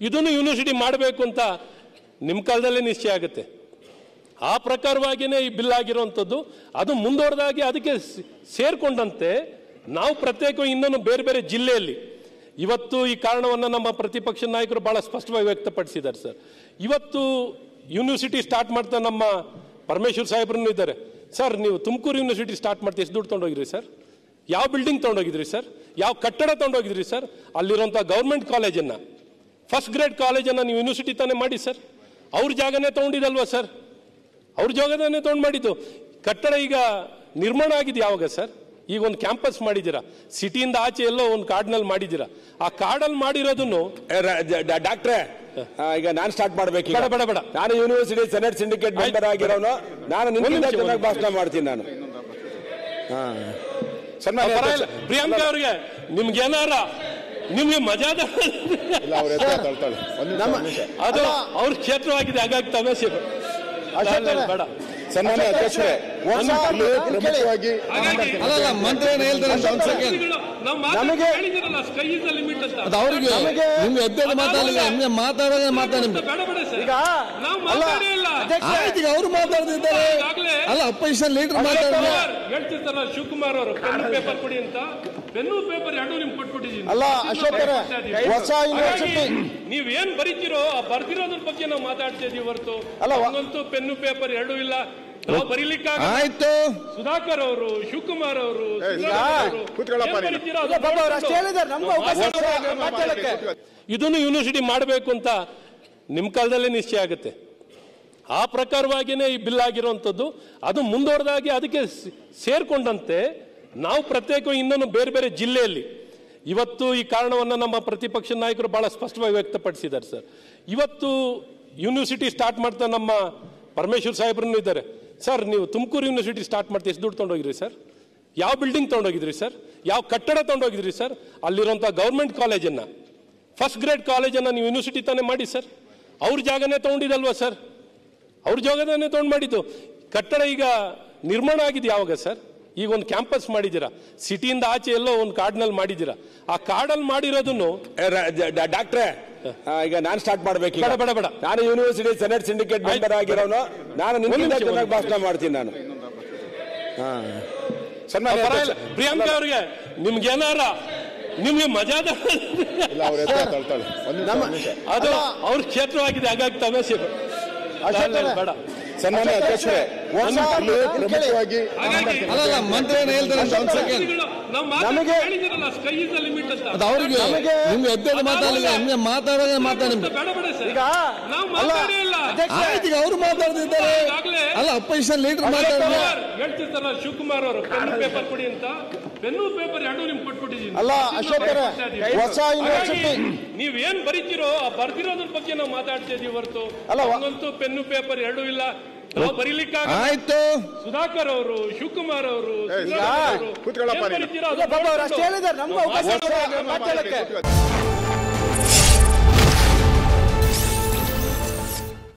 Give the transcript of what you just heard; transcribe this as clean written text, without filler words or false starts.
ಇದನ್ನು ಯೂನಿವರ್ಸಿಟಿ ಮಾಡಬೇಕು ಅಂತ ನಿಮ್ಮ ಕಾಲದಲ್ಲೇ ನಿಶ್ಚಯ ಆಗುತ್ತೆ. ಆ ಪ್ರಕಾರವಾಗಿಯೇ ಈ ಬಿಲ್ ಆಗಿರುವಂಥದ್ದು. ಅದು ಮುಂದುವರೆದಾಗಿ ಅದಕ್ಕೆ ಸೇರಿಕೊಂಡಂತೆ ನಾವು ಪ್ರತ್ಯೇಕವಾಗಿ ಇನ್ನೊಂದು ಬೇರೆ ಬೇರೆ ಜಿಲ್ಲೆಯಲ್ಲಿ ಇವತ್ತು ಈ ಕಾರಣವನ್ನು ನಮ್ಮ ಪ್ರತಿಪಕ್ಷ ನಾಯಕರು ಬಹಳ ಸ್ಪಷ್ಟವಾಗಿ ವ್ಯಕ್ತಪಡಿಸಿದ್ದಾರೆ ಸರ್. ಇವತ್ತು ಯೂನಿವರ್ಸಿಟಿ ಸ್ಟಾರ್ಟ್ ಮಾಡ್ತಾ ನಮ್ಮ ಪರಮೇಶ್ವರ್ ಸಾಹೇಬ್ರನ್ನು ಇದ್ದಾರೆ. ಸರ್, ನೀವು ತುಮಕೂರು ಯೂನಿವರ್ಸಿಟಿ ಸ್ಟಾರ್ಟ್ ಮಾಡ್ತಾ ಎಷ್ಟು ದುಡ್ಡು ತೊಗೊಂಡೋಗಿದ್ರಿ ಸರ್? ಯಾವ ಬಿಲ್ಡಿಂಗ್ ತೊಗೊಂಡೋಗಿದ್ರಿ ಸರ್? ಯಾವ ಕಟ್ಟಡ ತೊಗೊಂಡೋಗಿದ್ರಿ ಸರ್? ಅಲ್ಲಿರುವಂಥ ಗೌರ್ಮೆಂಟ್ ಕಾಲೇಜನ್ನು, ಫಸ್ಟ್ ಗ್ರೇಡ್ ಕಾಲೇಜನ್ನು ನೀವು ಯೂನಿವರ್ಸಿಟಿ ತಾನೇ ಮಾಡಿ ಸರ್. ಅವ್ರ ಜಾಗನೇ ತೊಗೊಂಡಿದ್ದಲ್ವಾ ಸರ್? ಅವ್ರ ಜಾಗನೇ ತೊಗೊಂಡು ಮಾಡಿದ್ದು. ಕಟ್ಟಡ ಈಗ ನಿರ್ಮಾಣ ಆಗಿದೆ ಯಾವಾಗ ಸರ್? ಈಗ ಒಂದು ಕ್ಯಾಂಪಸ್ ಮಾಡಿದ್ದೀರಾ, ಸಿಟಿಯಿಂದ ಆಚೆ ಎಲ್ಲೋ ಒಂದು ಕಾಡ್ನಲ್ಲಿ ಮಾಡಿದ್ದೀರಾ. ಆ ಕಾಡಲ್ಲಿ ಮಾಡಿರೋದನ್ನು ಡಾಕ್ಟ್ರೆ ಈಗ ನಾನು ಸ್ಟಾರ್ಟ್ ಮಾಡ್ಬೇಕು. ಬೇಡ ಬೇಡ, ನಾನು ಯೂನಿವರ್ಸಿಟಿ ಸೆನೆಟ್ ಸಿಂಡಿಕೇಟ್ ಮೆಂಬರ್ ಆಗಿರೋನು. ನಾನು ನಿಮ್ಮಿಂದ ಚೆನ್ನಾಗಿ ಭಾಷಣ ಮಾಡ್ತೀನಿ. ನಾನು ಪ್ರಿಯಾಂಕಾ ಅವ್ರಿಗೆ ನಿಮ್ಗೇನಾರ ನಿಮ್ಗೆ ಮಜಾದ ಅದು ಅವ್ರ ಕ್ಷೇತ್ರವಾಗಿದೆ, ಹಾಗಾಗಿ ತಮಾಷೆ ಬೇಡ. ಸನ್ಮಾನ್ಯ ಅಧ್ಯಕ್ಷರೇ, ಪ್ರಮುಖವಾಗಿ ಮಂತ್ರಿ ಏನು ಹೇಳ್ತಾರೆ ನಮಗೆ ಅವ್ರಿಗೆ ನಿಮ್ಗೆ ಎದ್ದೇಳಿ ಮಾತಾಡಲಿಲ್ಲ, ನಿಮ್ಗೆ ಮಾತಾಡೋದೇ ಮಾತಾಡಿ. ಆಯ್ತು, ಅವರು ಮಾತಾಡ್ತಿದ್ದಾರೆ ಅಲ್ಲ, ಅಪೋಸಿಷನ್ ಲೀಡರ್ ಮಾತಾಡಿಲ್ಲ. ಹೇಳ್ತಿರ್ತಾರಲ್ಲ ಶಿವಕುಮಾರ್ ಅವರು ಪೆನ್ನು ಪೇಪರ್ ಕೊಡಿ ಅಂತ, ಪೆನ್ನು ಪೇಪರ್ ಎರಡು ನಿಮ್ಗೆ ಕೊಟ್ಬಿಟ್ಟಿದ್ದೀನಿ. ಅಲ್ಲ ಅಶೋಕ್ ಹೊಸ ಯೂನಿವರ್ಸಿಟಿ ನೀವೇನ್ ಬರೀತಿರೋ ಆ ಬರ್ದಿರೋದ್ರ ಬಗ್ಗೆ ನಾವು ಮಾತಾಡ್ತಾ ಇದೀವಿ ಹೊರತು ಹಂಗಂತೂ ಪೆನ್ನು ಪೇಪರ್ ಎರಡೂ ಇಲ್ಲ. ನಾವು ಬರೀಲಿಕ್ಕಾಗ ಆಯ್ತು. ಸುಧಾಕರ್ ಅವರು, ಶಿವಕುಮಾರ್ ಅವರು ಇದನ್ನು ಯೂನಿವರ್ಸಿಟಿ ಮಾಡಬೇಕು ಅಂತ ನಿಮ್ಮ ಕಾಲದಲ್ಲೇ ನಿಶ್ಚಯ ಆಗುತ್ತೆ. ಆ ಪ್ರಕಾರವಾಗಿಯೇ ಈ ಬಿಲ್ ಆಗಿರುವಂಥದ್ದು. ಅದು ಮುಂದುವರೆದಾಗಿ ಅದಕ್ಕೆ ಸೇರಿಕೊಂಡಂತೆ ನಾವು ಪ್ರತ್ಯೇಕವಾಗಿ ಇನ್ನೊಂದು ಬೇರೆ ಬೇರೆ ಜಿಲ್ಲೆಯಲ್ಲಿ ಇವತ್ತು ಈ ಕಾರಣವನ್ನು ನಮ್ಮ ಪ್ರತಿಪಕ್ಷ ನಾಯಕರು ಬಹಳ ಸ್ಪಷ್ಟವಾಗಿ ವ್ಯಕ್ತಪಡಿಸಿದ್ದಾರೆ ಸರ್. ಇವತ್ತು ಯೂನಿವರ್ಸಿಟಿ ಸ್ಟಾರ್ಟ್ ಮಾಡ್ತಾ ನಮ್ಮ ಪರಮೇಶ್ವರ್ ಸಾಹೇಬ್ರನ್ನು ಇದ್ದಾರೆ. ಸರ್, ನೀವು ತುಮಕೂರು ಯೂನಿವರ್ಸಿಟಿ ಸ್ಟಾರ್ಟ್ ಮಾಡ್ತಾ ಎಷ್ಟು ದುಡ್ಡು ತೊಗೊಂಡೋಗಿದ್ರಿ ಸರ್? ಯಾವ ಬಿಲ್ಡಿಂಗ್ ತೊಗೊಂಡೋಗಿದ್ರಿ ಸರ್? ಯಾವ ಕಟ್ಟಡ ತೊಗೊಂಡೋಗಿದ್ರಿ ಸರ್? ಅಲ್ಲಿರುವಂಥ ಗೌರ್ಮೆಂಟ್ ಕಾಲೇಜನ್ನು, ಫಸ್ಟ್ ಗ್ರೇಡ್ ಕಾಲೇಜನ್ನು ನೀವು ಯೂನಿವರ್ಸಿಟಿ ತಾನೇ ಮಾಡಿ ಸರ್. ಅವ್ರ ಜಾಗನೇ ತೊಗೊಂಡಿದ್ದಲ್ವಾ ಸರ್? ಅವ್ರ ಜಾಗನೇ ತೊಗೊಂಡು ಮಾಡಿದ್ದು. ಕಟ್ಟಡ ಈಗ ನಿರ್ಮಾಣ ಆಗಿದೆ ಯಾವಾಗ ಸರ್? ಈಗ ಒಂದು ಕ್ಯಾಂಪಸ್ ಮಾಡಿದ್ದೀರಾ, ಸಿಟಿಯಿಂದ ಆಚೆ ಎಲ್ಲೋ ಒಂದು ಕಾಡ್ನಲ್ಲಿ ಮಾಡಿದ್ದೀರಾ. ಆ ಕಾಡಲ್ಲಿ ಮಾಡಿರೋದನ್ನು ಡಾಕ್ಟ್ರೆ ಈಗ ನಾನು ಸ್ಟಾರ್ಟ್ ಮಾಡ್ಬೇಕು. ಬೇಡ ಬೇಡ, ನಾನು ಯೂನಿವರ್ಸಿಟಿ ಸೆನೆಟ್ ಸಿಂಡಿಕೇಟ್ ಮೆಂಬರ್ ಆಗಿರೋನು. ನಾನು ನಿಮ್ಮಿಂದ ಚೆನ್ನಾಗಿ ಭಾಷಣ ಮಾಡ್ತೀನಿ. ನಾನು ಪ್ರಿಯಾಂಕಾ ಅವ್ರಿಗೆ ನಿಮ್ಗೇನಾರ ನಿಮ್ಗೆ ಮಜಾದ ಅದು ಅವ್ರ ಕ್ಷೇತ್ರವಾಗಿದೆ, ಹಾಗಾಗಿ ತಮಾಷೆ ಬೇಡ. ಸನ್ಮಾನ್ಯ ಅಧ್ಯಕ್ಷರೇ, ಪ್ರಮುಖವಾಗಿ ಮಂತ್ರಿ ಏನು ಹೇಳ್ತಾರೆ ನಮಗೆ ಅವ್ರಿಗೆ ನಿಮ್ಗೆ ಎದ್ದೇಳಿ ಮಾತಾಡಲಿಲ್ಲ, ನಿಮ್ಗೆ ಮಾತಾಡೋದೇ ಮಾತಾಡಿ. ಆಯ್ತು, ಅವರು ಮಾತಾಡ್ತಿದ್ದಾರೆ ಅಲ್ಲ, ಅಪೋಸಿಷನ್ ಲೀಡರ್ ಮಾತಾಡಿಲ್ಲ. ಹೇಳ್ತಿರ್ತಾರಲ್ಲ ಶಿವಕುಮಾರ್ ಅವರು ಪೆನ್ನು ಪೇಪರ್ ಕೊಡಿ ಅಂತ, ಪೆನ್ನು ಪೇಪರ್ ಎರಡು ನಿಮ್ಗೆ ಕೊಟ್ಬಿಟ್ಟಿದ್ದೀನಿ. ಅಲ್ಲ ಅಶೋಕ್ ಹೊಸ ಯೂನಿವರ್ಸಿಟಿ ನೀವೇನ್ ಬರೀತಿರೋ ಆ ಬರ್ದಿರೋದ್ರ ಬಗ್ಗೆ ನಾವು ಮಾತಾಡ್ತಾ ಇದೀವಿ ಹೊರತು ಹಂಗಂತೂ ಪೆನ್ನು ಪೇಪರ್ ಎರಡೂ ಇಲ್ಲ. ನಾವು ಬರೀಲಿಕ್ಕಾಗ ಆಯ್ತು. ಸುಧಾಕರ್ ಅವರು, ಶಿವಕುಮಾರ್ ಅವರು ಹೇಳಿದ್ದಾರೆ, ನಮ್ಗೆ ಅವಕಾಶ ಮಾತಾಡಕ್ಕೆ